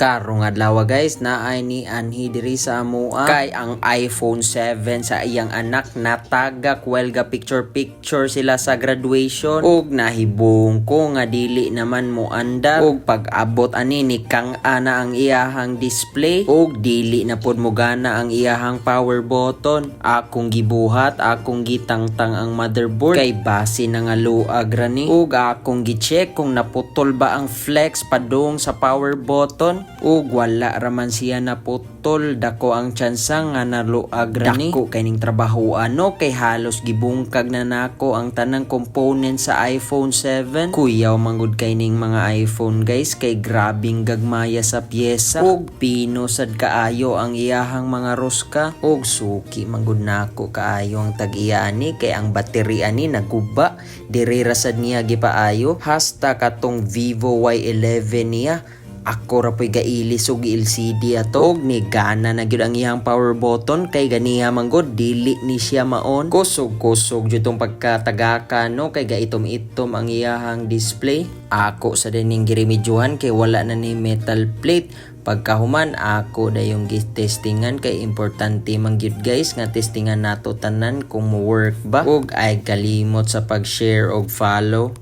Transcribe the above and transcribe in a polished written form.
Karong adlaw guys na ay ni anhi diri sa amoa kay ang iPhone 7 sa iyang anak natagak while ga picture sila sa graduation ug nahibong ko nga dili naman mo andar ug pag-abot ani ni kang ana ang iyahang display ug dili na pod mo gana ang iyahang power button. Akong gibuhat, akong gitangtang ang motherboard kay base na nga luag rani ug akong gi-check kung naputol ba ang flex padung sa power button ug wala raman siya naputol. Dako ang tsansa nga naluag rani. Dako kay ning trabaho ano kay halos gibungkag na nako ang tanang component sa iPhone 7. Kuyaw manggod kay ning mga iPhone guys kay grabing gagmaya sa pyesa ug pino sad kaayo ang iyahang mga ruska ug suki manggod nako kaayo ang tag-iya ani kay ang baterya ani naguba diri ra sad niya gipaayo hasta katong Vivo Y11 niya. Ako ra po'y gailis og LCD ato og ni gana na gyud ang iyang power button kay ganiya manggod dili ni siya maon. Kusog jud tong pagkatagaka no kay gaitom-itom ang iyahang display. Ako sa dining girimedyohan kay wala na ni metal plate. Pagkahuman ako dayong testingan kay importante man gyud guys nga testingan nato tanan kung mo work ba ug ay kalimot sa pag-share og follow.